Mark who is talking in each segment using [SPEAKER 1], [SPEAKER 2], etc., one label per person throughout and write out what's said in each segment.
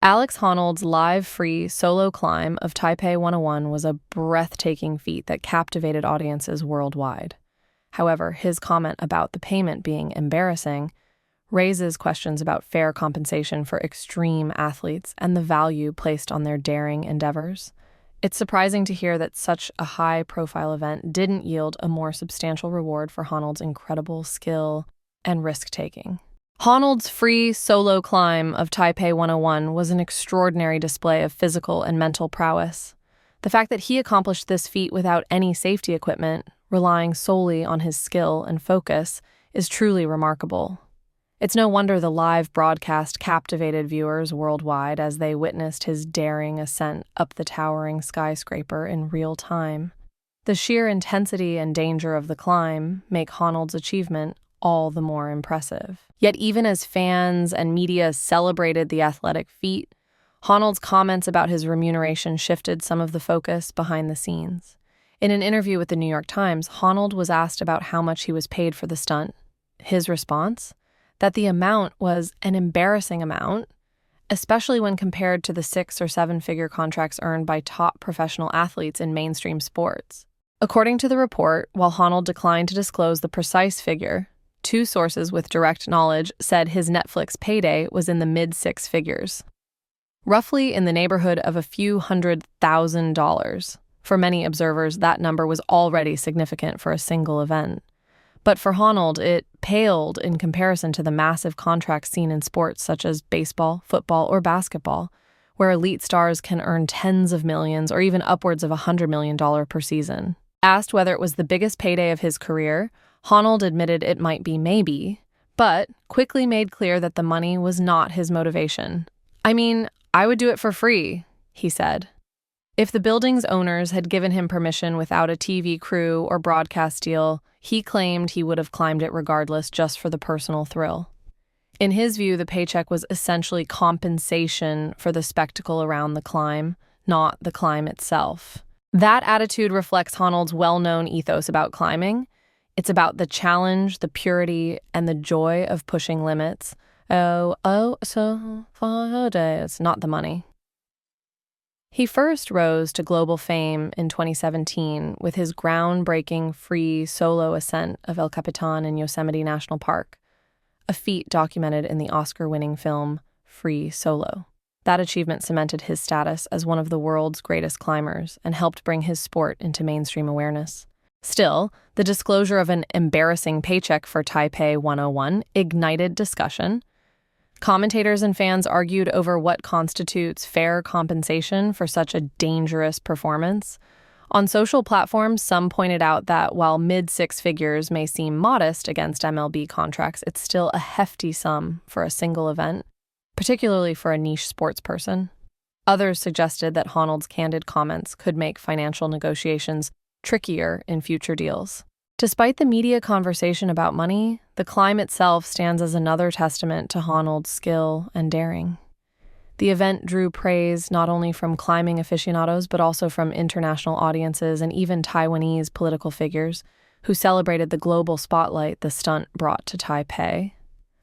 [SPEAKER 1] Alex Honnold's live free solo climb of Taipei 101 was a breathtaking feat that captivated audiences worldwide. However, his comment about the payment being embarrassing raises questions about fair compensation for extreme athletes and the value placed on their daring endeavors. It's surprising to hear that such a high-profile event didn't yield a more substantial reward for Honnold's incredible skill and risk-taking. Honnold's free solo climb of Taipei 101 was an extraordinary display of physical and mental prowess. The fact that he accomplished this feat without any safety equipment, relying solely on his skill and focus, is truly remarkable. It's no wonder the live broadcast captivated viewers worldwide as they witnessed his daring ascent up the towering skyscraper in real time. The sheer intensity and danger of the climb make Honnold's achievement all the more impressive. Yet even as fans and media celebrated the athletic feat, Honnold's comments about his remuneration shifted some of the focus behind the scenes. In an interview with the New York Times, Honnold was asked about how much he was paid for the stunt. His response? That the amount was an embarrassing amount, especially when compared to the 6- or 7-figure contracts earned by top professional athletes in mainstream sports. According to the report, while Honnold declined to disclose the precise figure, 2 sources with direct knowledge said his Netflix payday was in the mid-6 figures, roughly in the neighborhood of a few $100,000. For many observers, that number was already significant for a single event. But for Honnold, it paled in comparison to the massive contracts seen in sports such as baseball, football, or basketball, where elite stars can earn tens of millions or even upwards of $100 million per season. Asked whether it was the biggest payday of his career, Honnold admitted it might be maybe, but quickly made clear that the money was not his motivation. "I mean, I would do it for free," he said. If the building's owners had given him permission without a TV crew or broadcast deal, he claimed he would have climbed it regardless just for the personal thrill. In his view, the paycheck was essentially compensation for the spectacle around the climb, not the climb itself. That attitude reflects Honnold's well-known ethos about climbing. It's about the challenge, the purity, and the joy of pushing limits. So for days, not the money. He first rose to global fame in 2017 with his groundbreaking free solo ascent of El Capitan in Yosemite National Park, a feat documented in the Oscar-winning film Free Solo. That achievement cemented his status as one of the world's greatest climbers and helped bring his sport into mainstream awareness. Still, the disclosure of an embarrassing paycheck for Taipei 101 ignited discussion. Commentators and fans argued over what constitutes fair compensation for such a dangerous performance. On social platforms, some pointed out that while mid-6 figures may seem modest against MLB contracts, it's still a hefty sum for a single event, particularly for a niche sports person. Others suggested that Honnold's candid comments could make financial negotiations trickier in future deals. Despite the media conversation about money, the climb itself stands as another testament to Honnold's skill and daring. The event drew praise not only from climbing aficionados but also from international audiences and even Taiwanese political figures who celebrated the global spotlight the stunt brought to Taipei.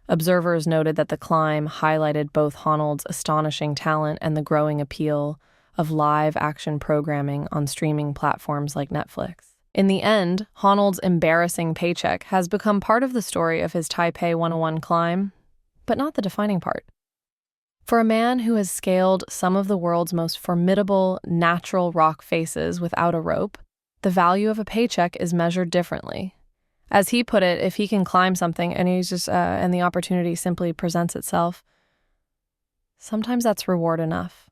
[SPEAKER 1] Observers noted that the climb highlighted both Honnold's astonishing talent and the growing appeal of live-action programming on streaming platforms like Netflix. In the end, Honnold's embarrassing paycheck has become part of the story of his Taipei 101 climb, but not the defining part. For a man who has scaled some of the world's most formidable natural rock faces without a rope, the value of a paycheck is measured differently. As he put it, if he can climb something and and the opportunity simply presents itself, sometimes that's reward enough.